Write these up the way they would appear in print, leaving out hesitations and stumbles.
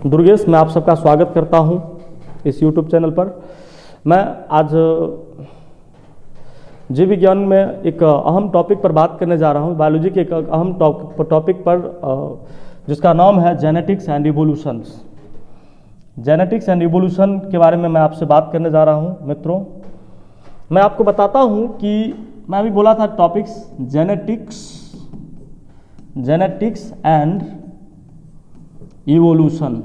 दुर्गेश, मैं आप सबका स्वागत करता हूं इस YouTube चैनल पर। मैं आज जीव विज्ञान में एक अहम टॉपिक पर बात करने जा रहा हूं, बायोलॉजी के एक अहम टॉपिक पर जिसका नाम है genetics and evolutions. Genetics and evolution के बारे में मैं आपसे बात करने जा रहा हूं। मित्रों, मैं आपको बताता हूं कि मैं अभी बोला था topics genetics and evolution.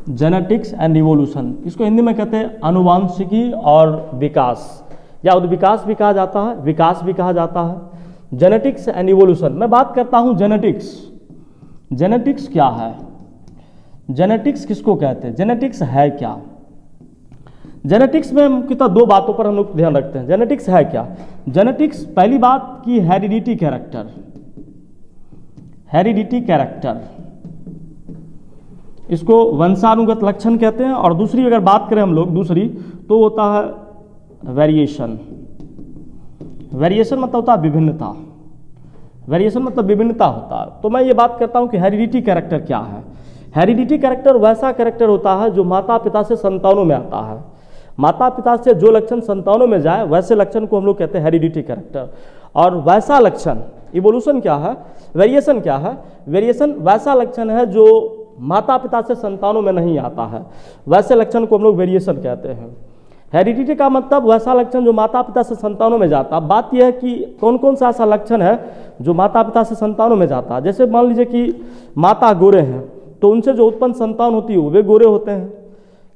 Genetics and evolution, इसको हिंदी में कहते हैं आनुवांशिकी और विकास, या उद्विकास भी कहा जाता है, विकास भी कहा जाता है। जेनेटिक्स एंड इवोल्यूशन, मैं बात करता हूं जेनेटिक्स। जेनेटिक्स क्या है? जेनेटिक्स किसको कहते हैं? जेनेटिक्स है क्या? जेनेटिक्स में मुख्यतः दो बातों पर हम लोग ध्यान रखते हैं। जेनेटिक्स है क्या? जेनेटिक्स, पहली बात की हेरिडिटी कैरेक्टर, हेरिडिटी कैरेक्टर, इसको वंशानुगत लक्षण कहते हैं। और दूसरी अगर बात करें हम लोग दूसरी, तो होता है वेरिएशन। वेरिएशन मतलब होता है विभिन्नता, वेरिएशन मतलब विभिन्नता होता है। तो मैं ये बात करता हूं कि हेरिडिटी कैरेक्टर क्या है। हेरिडिटी कैरेक्टर वैसा कैरेक्टर होता है जो माता पिता से संतानों में आता है। माता पिता से जो लक्षण संतानों में जाए वैसे लक्षण को हम लोग कहते हैं हेरिडिटी कैरेक्टर। और वैसा लक्षण, इवोल्यूशन क्या है, वेरिएशन क्या है? वेरिएशन वैसा लक्षण है जो माता पिता से संतानों में नहीं आता है, वैसे लक्षण को हम लोग वेरिएशन कहते हैं। हेरिडिटी का मतलब वैसा लक्षण जो माता पिता से संतानों में जाता है। बात यह है कि कौन कौन सा ऐसा लक्षण है जो माता पिता से संतानों में जाता है। जैसे मान लीजिए कि माता गोरे हैं तो उनसे जो उत्पन्न संतान होती है वे गोरे होते हैं।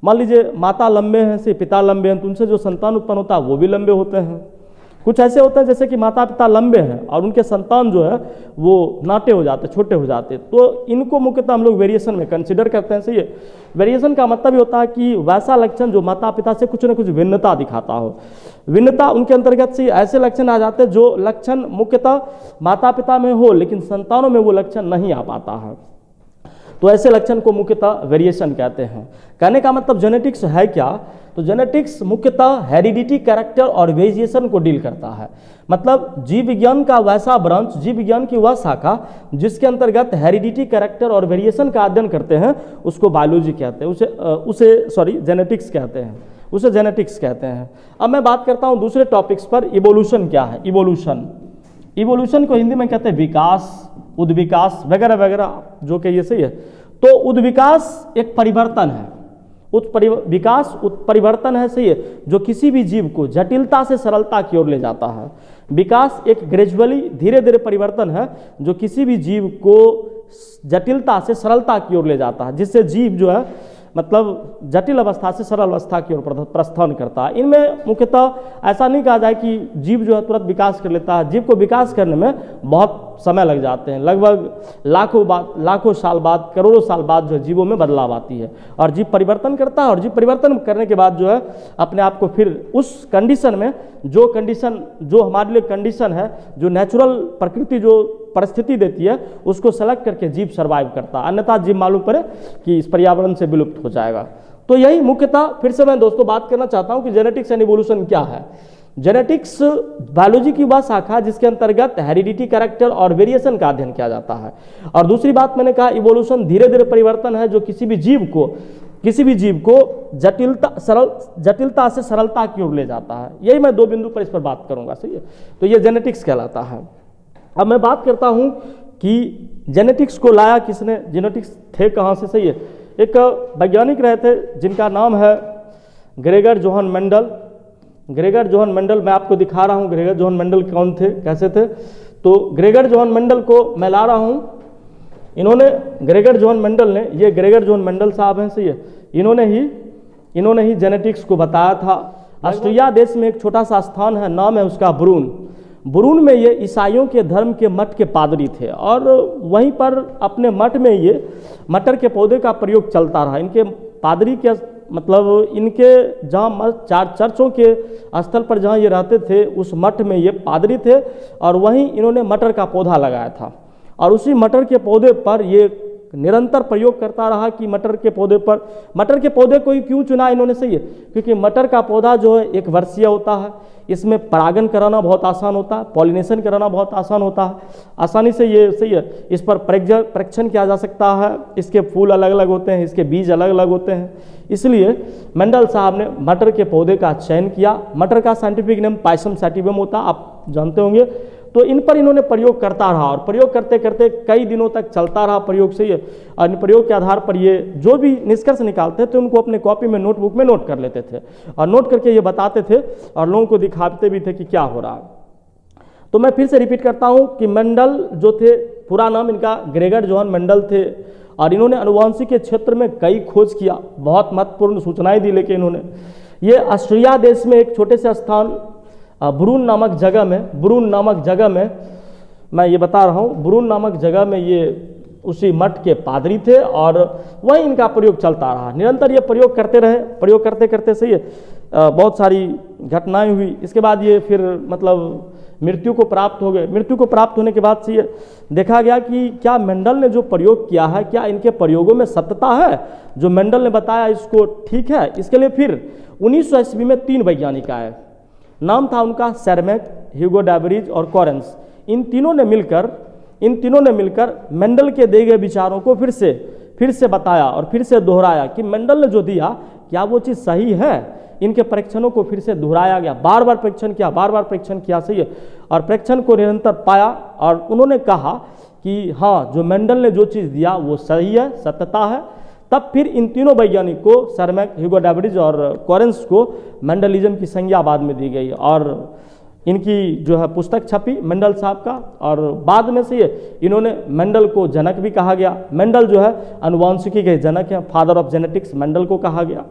मान लीजिए माता लंबे हैं से पिता लंबे हैं तो उनसे जो संतान उत्पन्न होता है वो भी लंबे होते हैं। कुछ ऐसे होते हैं जैसे कि माता पिता लंबे हैं और उनके संतान जो है वो नाटे हो जाते, छोटे हो जाते, तो इनको मुख्यतः हम लोग वेरिएशन में कंसिडर करते हैं। सही है। वेरिएशन का मतलब ये होता है कि वैसा लक्षण जो माता पिता से कुछ न कुछ भिन्नता दिखाता हो। भिन्नता उनके अंतर्गत से ऐसे लक्षण आ जाते हैं जो लक्षण मुख्यतः माता पिता में हो लेकिन संतानों में वो लक्षण नहीं आ पाता है, तो ऐसे लक्षण को मुख्यतः वेरिएशन कहते हैं। कहने का मतलब जेनेटिक्स है क्या? तो जेनेटिक्स मुख्यतः हेरिडिटी कैरेक्टर और वेरिएशन को डील करता है। मतलब जीव विज्ञान का वैसा ब्रांच, जीव विज्ञान की वह शाखा जिसके अंतर्गत हेरिडिटी कैरेक्टर और वेरिएशन का अध्ययन करते हैं उसको बायोलॉजी कहते हैं, उसे जेनेटिक्स कहते हैं, उसे जेनेटिक्स कहते हैं। अब मैं बात करता हूं दूसरे टॉपिक्स पर। इवोल्यूशन क्या है? इवोल्यूशन, इवोल्यूशन को हिंदी में कहते हैं विकास, उद्विकास वगैरह वगैरह, जो कि ये सही है। तो उद्विकास एक परिवर्तन है, विकास परिवर्तन है, सही है, जो किसी भी जीव को जटिलता से सरलता की ओर ले जाता है। विकास एक ग्रेजुअली धीरे धीरे परिवर्तन है जो किसी भी जीव को जटिलता से सरलता की ओर ले जाता है, जिससे जीव जो है मतलब जटिल अवस्था से सरल अवस्था की ओर प्रस्थान करता है। इनमें मुख्यतः ऐसा नहीं कहा जाए कि जीव जो है तुरंत विकास कर लेता है। जीव को विकास करने में बहुत समय लग जाते हैं, लगभग लाखों साल बाद, करोड़ों साल बाद जो जीवों में बदलाव आती है और जीव परिवर्तन करता है। और जीव परिवर्तन करने के बाद जो है अपने आप को फिर उस कंडीशन में, जो हमारे लिए कंडीशन है, जो नेचुरल प्रकृति जो परिस्थिति देती है उसको सेलेक्ट करके जीव सर्वाइव करता है, अन्यथा जीव मालूम पड़े कि इस पर्यावरण से विलुप्त हो जाएगा। तो यही मुख्यतः फिर से मैं दोस्तों बात करना चाहता हूं कि जेनेटिक्स एंड इवोल्यूशन क्या है। जेनेटिक्स बायोलॉजी की वह शाखा जिसके अंतर्गत हेरिडिटी कैरेक्टर और वेरिएशन का अध्ययन किया जाता है। और दूसरी बात मैंने कहा इवोल्यूशन धीरे धीरे परिवर्तन है जो किसी भी जीव को जटिलता से सरलता की ओर ले जाता है। यही मैं दो बिंदु पर इस पर बात करूंगा। सही है। तो ये जेनेटिक्स कहलाता है। अब मैं बात करता हूं कि जेनेटिक्स को लाया किसने, जेनेटिक्स थे कहां से। सही है। एक वैज्ञानिक रहे थे जिनका नाम है Gregor Johan Mendel. Gregor Johan Mendel, मैं आपको दिखा रहा हूं ग्रेगर जोहन मेंडल कौन थे, कैसे थे। तो ग्रेगर जोहन मेंडल को मैं ला रहा हूं। ग्रेगर जोहन मेंडल ने, ये ग्रेगर जोहन मेंडल साहब हैं, सही है, इन्होंने ही जेनेटिक्स को बताया था। ऑस्ट्रिया देश में एक छोटा सा स्थान है, नाम है उसका बुरून में ये ईसाइयों के धर्म के मठ के पादरी थे और वहीं पर अपने मठ में ये मटर के पौधे का प्रयोग चलता रहा। इनके पादरी के मतलब इनके जहाँ चर्चों के स्थल पर जहाँ ये रहते थे उस मठ में ये पादरी थे और वहीं इन्होंने मटर का पौधा लगाया था। और उसी मटर के पौधे पर ये निरंतर प्रयोग करता रहा कि मटर के पौधे को ही क्यों चुना इन्होंने, सही है, क्योंकि मटर का पौधा जो है एक वर्षीय होता है, इसमें परागण कराना बहुत आसान होता है, पॉलिनेशन कराना बहुत आसान होता है, आसानी से ये, सही है, इस पर परीक्षण किया जा सकता है, इसके फूल अलग अलग होते हैं, इसके बीज अलग अलग होते हैं, इसलिए मेंडल साहब ने मटर के पौधे का चयन किया। मटर का साइंटिफिक नेम पायसम सैटिवम होता, आप जानते होंगे। तो इन पर इन्होंने प्रयोग करता रहा और प्रयोग करते करते कई दिनों तक चलता रहा प्रयोग, सही है, और इन प्रयोग के आधार पर ये जो भी निष्कर्ष निकालते थे उनको अपने कॉपी में, नोटबुक में नोट कर लेते थे और नोट करके ये बताते थे और लोगों को दिखाते भी थे कि क्या हो रहा है। तो मैं फिर से रिपीट करता हूँ कि मेंडल जो थे, पूरा नाम इनका ग्रेगर जोहान मेंडल थे और इन्होंने आनुवंशिक के क्षेत्र में कई खोज किया, बहुत महत्वपूर्ण सूचनाएं दी। लेकिन इन्होंने ये ऑस्ट्रिया देश में एक छोटे से स्थान ब्रून नामक जगह में मैं ये बता रहा हूँ, ब्रून नामक जगह में ये उसी मठ के पादरी थे और वही इनका प्रयोग चलता रहा। निरंतर ये प्रयोग करते रहे, प्रयोग करते करते से ये बहुत सारी घटनाएं हुई। इसके बाद ये फिर मतलब मृत्यु को प्राप्त हो गए। मृत्यु को प्राप्त होने के बाद से ये देखा गया कि क्या मेंडल ने जो प्रयोग किया है, क्या इनके प्रयोगों में सत्यता है, जो मेंडल ने बताया इसको ठीक है। इसके लिए फिर 1900 ईस्वी में 3 वैज्ञानिक आए, नाम था उनका सेरमेक, ह्यूगो डैबरीज और कॉरेंस। इन तीनों ने मिलकर मेंडल के दिए गए विचारों को फिर से बताया और फिर से दोहराया कि मेंडल ने जो दिया क्या वो चीज़ सही है। इनके परीक्षणों को फिर से दोहराया गया, बार बार परीक्षण किया, सही है, और परीक्षण को निरंतर पाया और उन्होंने कहा कि हाँ, जो मेंडल ने जो चीज़ दिया वो सही है, सत्यता है। तब फिर इन तीनों वैज्ञानिक को, सेरमेक, ह्यूगो डैबरीज और कॉरेंस को मेंडलिज्म की संज्ञा बाद में दी गई और इनकी जो है पुस्तक छपी मेंडल साहब का। और बाद में से ये इन्होंने मेंडल को जनक भी कहा गया। मेंडल जो है आनुवांशिकी के जनक हैं, फादर ऑफ जेनेटिक्स मेंडल को कहा गया।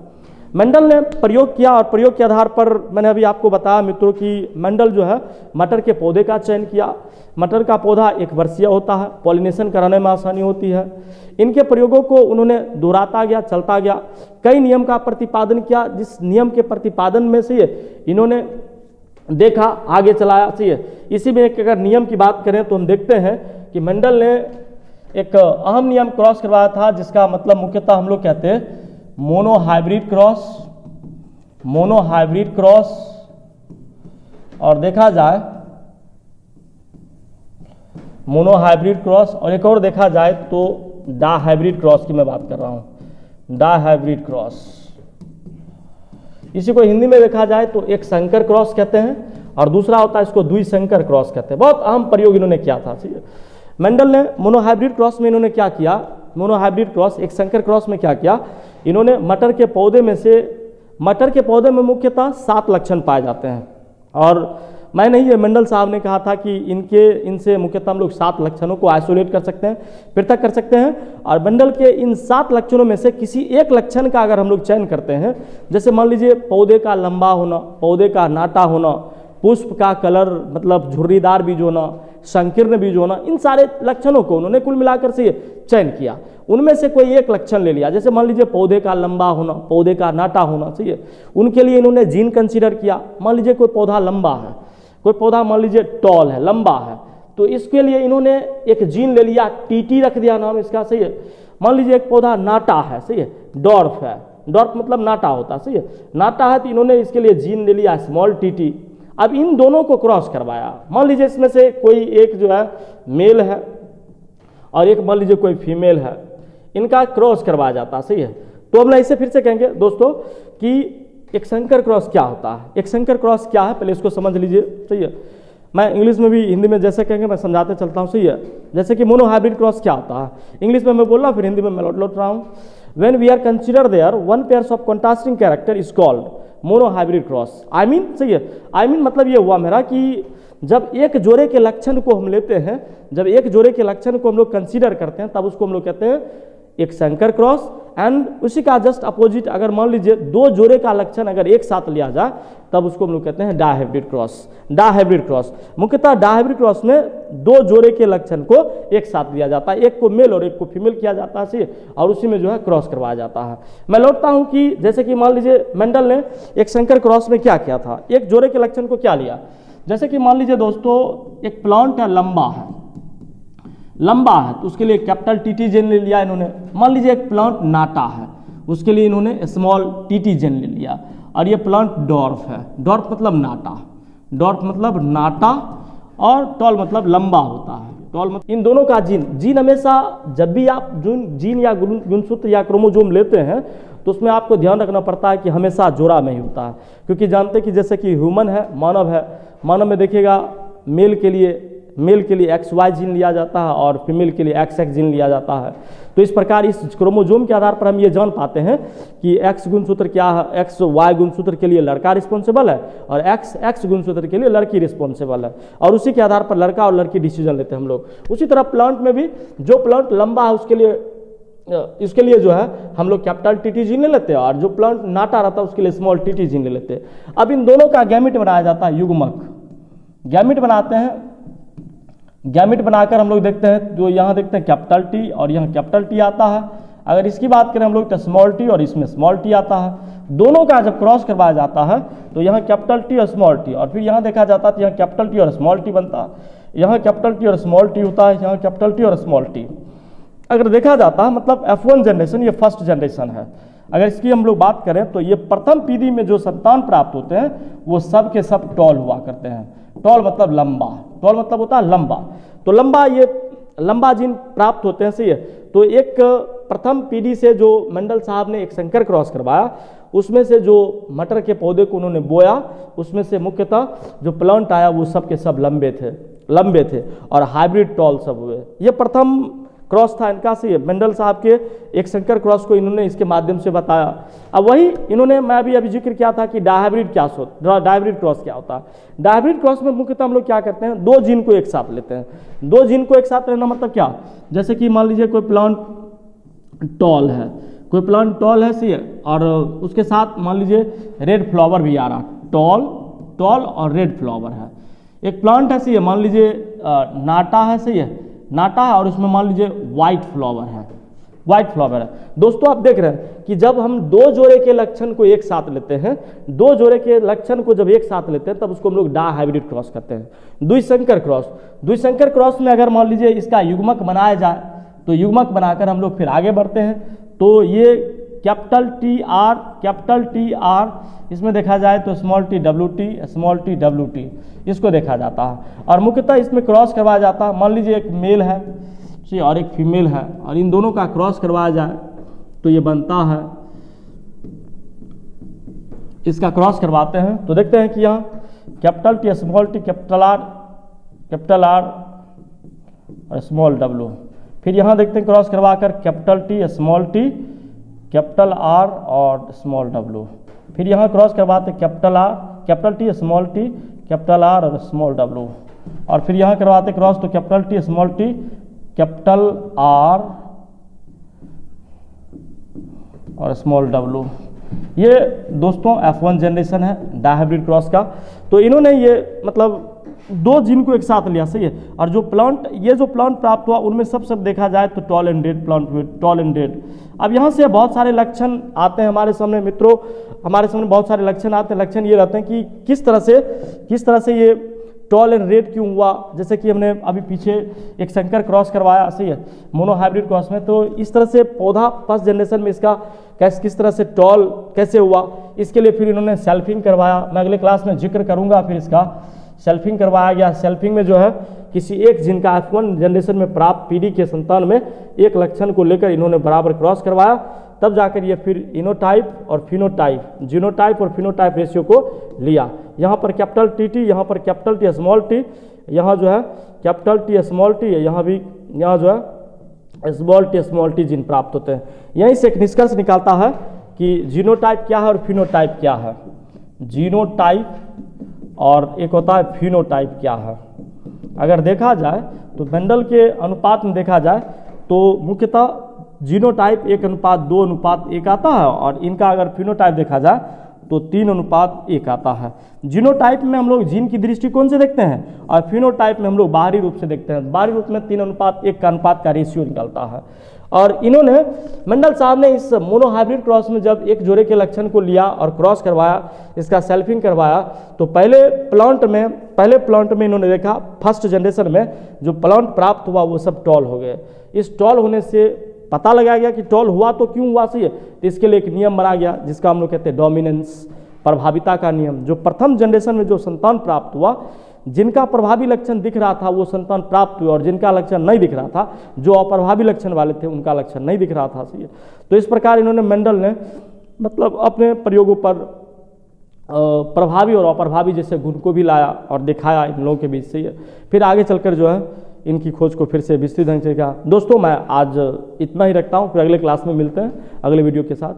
मेंडल ने प्रयोग किया और प्रयोग के आधार पर मैंने अभी आपको बताया मित्रों कि मेंडल जो है मटर के पौधे का चयन किया। मटर का पौधा एक वर्षीय होता है, पॉलिनेशन कराने में आसानी होती है। इनके प्रयोगों को उन्होंने दोहराता गया, चलता गया, कई नियम का प्रतिपादन किया, जिस नियम के प्रतिपादन में से ये इन्होंने देखा, आगे चलाया। सही है, इसी में एक अगर नियम की बात करें तो हम देखते हैं कि मेंडल ने एक अहम नियम क्रॉस करवाया था, जिसका मतलब मुख्यतः हम लोग कहते हैं मोनोहाइब्रिड क्रॉस, और देखा जाए मोनोहाइब्रिड क्रॉस, और एक और देखा जाए तो डाहाइब्रिड क्रॉस की मैं बात कर रहा हूं, डाहाइब्रिड क्रॉस। इसी को हिंदी में देखा जाए तो एक संकर क्रॉस कहते हैं और दूसरा होता है इसको द्विसंकर क्रॉस कहते हैं। बहुत अहम प्रयोग इन्होंने किया था। मेंडल ने मोनोहाइब्रिड क्रॉस में इन्होंने क्या किया, मोनोहाइब्रिड क्रॉस एक संकर क्रॉस में क्या किया, इन्होंने मटर के पौधे में मुख्यतः 7 लक्षण पाए जाते हैं। और मैं नहीं, ये मेंडल साहब ने कहा था कि इनसे मुख्यतः हम लोग 7 लक्षणों को आइसोलेट कर सकते हैं, पृथक कर सकते हैं। और मेंडल के इन 7 लक्षणों में से किसी एक लक्षण का अगर हम लोग चयन करते हैं, जैसे मान लीजिए पौधे का लंबा होना, पौधे का नाटा होना, पुष्प का कलर मतलब झुर्रीदार बीज होना, संकीर्ण बीज होना, इन सारे लक्षणों को उन्होंने कुल मिलाकर से चयन किया। उनमें से कोई एक लक्षण ले लिया, जैसे मान लीजिए पौधे का लंबा होना, पौधे का नाटा होना, चाहिए उनके लिए इन्होंने जीन कंसीडर किया। मान लीजिए कोई पौधा लंबा है, कोई पौधा मान लीजिए टॉल है, लंबा है, तो इसके लिए इन्होंने एक जीन ले लिया, टीटी रख दिया नाम इसका। सही है, मान लीजिए एक पौधा नाटा है, सही है, डॉर्फ है, डॉर्फ मतलब नाटा होता, सही है, नाटा है तो इन्होंने इसके लिए जीन ले लिया स्मॉल टीटी। अब इन दोनों को क्रॉस करवाया, मान लीजिए इसमें से कोई एक जो है मेल है और एक मान लीजिए कोई फीमेल है, इनका क्रॉस करवाया जाता, सही है। तो हम इसे फिर से कहेंगे दोस्तों कि एक संकर क्रॉस क्या होता है, एक संकर क्रॉस क्या है, पहले इसको समझ लीजिए। सही है, मैं इंग्लिश में भी हिंदी में जैसे कहेंगे मैं समझाते चलता हूँ। सही है, जैसे कि मोनोहाइब्रिड क्रॉस क्या होता है, इंग्लिश में मैं बोल रहा हूँ फिर हिंदी में मैं लौट रहा हूँ। When we are consider their one pairs of contrasting character is called monohybrid cross. I mean, सही है, आई मीन मतलब ये हुआ मेरा कि जब एक जोड़े के लक्षण को हम लेते हैं, जब एक जोड़े के लक्षण को हम लोग कंसीडर करते हैं, तब उसको हम लोग कहते हैं एक संकर क्रॉस। एंड उसी का जस्ट अपोजिट अगर मान लीजिए 2 जोड़े का लक्षण अगर एक साथ लिया जाए, तब उसको हम लोग कहते हैं डाहाइब्रिड क्रॉस। डाहाइब्रिड क्रॉस मुख्यतः डाहाइब्रिड क्रॉस में 2 जोड़े के लक्षण को एक साथ लिया जाता है, एक को मेल और एक को फीमेल किया जाता है, सही, और उसी में जो है क्रॉस करवाया जाता है। मैं लौटता हूं कि जैसे कि मान लीजिए मेंडल ने एक संकर क्रॉस में क्या किया था, एक जोड़े के लक्षण को क्या लिया, जैसे कि मान लीजिए दोस्तों एक प्लांट है, लंबा है, लंबा है तो उसके लिए कैपिटल टी जीन ले लिया इन्होंने। मान लीजिए एक प्लांट नाटा है, उसके लिए इन्होंने स्मॉल टी जीन ले लिया। और ये प्लांट डॉर्फ है, डॉर्फ मतलब नाटा, डॉर्फ मतलब नाटा, और टॉल मतलब लंबा होता है। टॉल मतलब इन दोनों का जीन हमेशा जब भी आप जीन या गुणसूत्र या क्रोमोजोम लेते हैं तो उसमें आपको ध्यान रखना पड़ता है कि हमेशा जोड़ा में ही होता है। क्योंकि जानते हैं कि जैसे कि ह्यूमन है, मानव है, मानव में देखिएगा मेल के लिए XY जीन लिया जाता है और फीमेल के लिए XX जीन लिया जाता है। तो इस प्रकार इस क्रोमोजोम के आधार पर हम ये जान पाते हैं कि X गुणसूत्र क्या है, XY गुणसूत्र के लिए लड़का रिस्पॉन्सिबल है और XX गुणसूत्र के लिए लड़की रिस्पॉन्सिबल है, और उसी के आधार पर लड़का और लड़की डिसीजन लेते हैं हम लोग। उसी तरह प्लांट में भी जो प्लांट लंबा है इसके लिए जो है हम लोग कैपिटल टी जीन ले लेते हैं, और जो प्लांट नाटा रहता है उसके लिए स्मॉल टी जीन ले लेते हैं। अब इन दोनों का गैमिट बनाया जाता है, युग्मक गैमिट बनाते हैं। गैमिट बनाकर हम लोग देखते हैं, जो यहाँ देखते हैं कैपिटल टी और यहाँ कैपिटल टी आता है। अगर इसकी बात करें हम लोग तो स्मॉल टी और इसमें स्मॉल टी आता है। दोनों का जब क्रॉस करवाया जाता है तो यहाँ कैपिटल टी और स्मॉल टी, और फिर यहाँ देखा जाता है तो यहाँ कैपिटल टी और स्मॉल टी बनता है, यहाँ कैपिटल टी और स्मॉल टी होता है, यहाँ कैपिटल टी और स्मॉल टी। अगर देखा जाता है मतलब F1 जनरेशन ये फर्स्ट जनरेशन है। अगर इसकी हम लोग बात करें तो ये प्रथम पीढ़ी में जो संतान प्राप्त होते हैं वो सब के सब टॉल हुआ करते हैं। टॉल मतलब लंबा, टॉल मतलब होता है लंबा। तो लंबा जीन प्राप्त होते हैं, सही है। तो एक प्रथम पीढ़ी से जो मंडल साहब ने एक संकर क्रॉस करवाया, उसमें से जो मटर के पौधे को उन्होंने बोया, उसमें से मुख्यतः जो प्लांट आया वो सब के सब लंबे थे और हाइब्रिड टॉल सब हुए। ये प्रथम क्रॉस था इनका, से मंडल साहब के एक संकर क्रॉस को इन्होंने इसके माध्यम से बताया। अब वही इन्होंने, मैं अभी जिक्र किया था कि डायहाइब्रिड क्रॉस क्या होता है। डायहाइब्रिड क्रॉस में मुख्यतः हम लोग क्या करते हैं, दो जीन को एक साथ लेते हैं। दो जीन को एक साथ लेना मतलब क्या, जैसे कि मान लीजिए कोई प्लांट टॉल है, सही है, और उसके साथ मान लीजिए रेड फ्लावर भी आ रहा, टॉल और रेड फ्लावर है। एक प्लांट है, सही है, मान लीजिए नाटा है, सही है, नाटा है, और उसमें मान लीजिए व्हाइट फ्लावर है। दोस्तों आप देख रहे हैं कि जब हम दो जोड़े के लक्षण को एक साथ लेते हैं, दो जोड़े के लक्षण को जब एक साथ लेते हैं तब उसको हम लोग डायहाइब्रिड क्रॉस करते हैं। द्विसंकर क्रॉस में अगर मान लीजिए इसका युग्मक बनाया जाए तो युग्मक बनाकर हम लोग फिर आगे बढ़ते हैं। तो ये कैपिटल टी आर, इसमें देखा जाए तो स्मॉल टी डब्ल्यू टी इसको देखा जाता है। और मुख्यतः इसमें क्रॉस करवाया जाता है, मान लीजिए एक मेल है और एक फीमेल है, और इन दोनों का क्रॉस करवाया जाए तो ये बनता है, इसका क्रॉस करवाते हैं तो देखते हैं कि यहाँ capital T small T capital R और स्मॉल डब्ल्यू। फिर यहाँ देखते हैं क्रॉस करवाकर capital T small T capital R और स्मॉल डब्ल्यू। फिर यहाँ क्रॉस करवाते capital T small T capital R और स्मॉल डब्ल्यू, और फिर यहाँ करवाते क्रॉस तो capital T small T capital R और स्मॉल डब्ल्यू। ये दोस्तों F1 जनरेशन है डायहाइब्रिड क्रॉस का। तो इन्होंने ये मतलब दो जीन को एक साथ लिया, सही है। और जो प्लांट प्राप्त हुआ उनमें सब देखा जाए तो टॉल एंड डेड। अब यहाँ से बहुत सारे लक्षण आते हैं हमारे सामने मित्रों, हमारे सामने बहुत सारे लक्षण आते हैं। लक्षण ये रहते हैं कि किस तरह से ये टॉल एंड रेड क्यों हुआ। जैसे कि हमने अभी पीछे एक संकर क्रॉस करवाया, सही है, मोनोहाइब्रिड क्रॉस में, तो इस तरह से पौधा फर्स्ट जनरेशन में इसका किस तरह से टॉल कैसे हुआ, इसके लिए फिर इन्होंने सेल्फिंग करवाया। मैं अगले क्लास में जिक्र करूंगा। फिर इसका सेल्फिंग करवाया गया। सेल्फिंग में जो है किसी एक जीन का F1 जनरेशन में प्राप्त पीढ़ी के संतान में एक लक्षण को लेकर इन्होंने बराबर क्रॉस करवाया, तब जाकर ये फिर जीनोटाइप और फिनोटाइप रेशियो को लिया। यहाँ पर कैपिटल टी, यहाँ पर कैपिटल टी स्मॉल टी, यहाँ जो है कैपिटल टी स्मॉल टी, यहाँ जो है स्मॉल टी जीन प्राप्त होते हैं। यहीं से एक निष्कर्ष निकालता है कि जीनोटाइप क्या है और फिनोटाइप क्या है। जीनोटाइप और एक होता है फिनोटाइप क्या है। अगर देखा जाए तो मेंडल के अनुपात में देखा जाए तो मुख्यतः जीनोटाइप 1:2:1 आता है, और इनका अगर फिनोटाइप देखा जाए तो 3:1 आता है। जीनोटाइप में हम लोग जीन की दृष्टिकोण से देखते हैं और फिनोटाइप में हम लोग बाहरी रूप से देखते हैं। बाहरी रूप में 3:1 का अनुपात का रेशियो निकलता है। और इन्होंने मेंडल साहब ने इस मोनोहाइब्रिड क्रॉस में जब एक जोड़े के लक्षण को लिया और क्रॉस करवाया, इसका सेल्फिंग करवाया, तो पहले प्लांट में इन्होंने देखा फर्स्ट जनरेशन में जो प्लांट प्राप्त हुआ वो सब टॉल हो गए। इस टॉल होने से पता लगाया गया कि टॉल हुआ तो क्यों हुआ, सही है, तो इसके लिए एक नियम बना गया जिसका हम लोग कहते हैं डोमिनेंस, प्रभाविता का नियम। जो प्रथम जनरेशन में जो संतान प्राप्त हुआ, जिनका प्रभावी लक्षण दिख रहा था वो संतान प्राप्त हुए, और जिनका लक्षण नहीं दिख रहा था, जो अप्रभावी लक्षण वाले थे, उनका लक्षण नहीं दिख रहा था, सही है। तो इस प्रकार इन्होंने मेंडल ने मतलब अपने प्रयोगों पर प्रभावी और अप्रभावी जैसे गुण को भी लाया और दिखाया इन लोगों के बीच, सही है। फिर आगे चलकर जो है इनकी खोज को फिर से विस्तृत ढंग से किया। दोस्तों मैं आज इतना ही रखता हूँ, फिर अगले क्लास में मिलते हैं अगले वीडियो के साथ।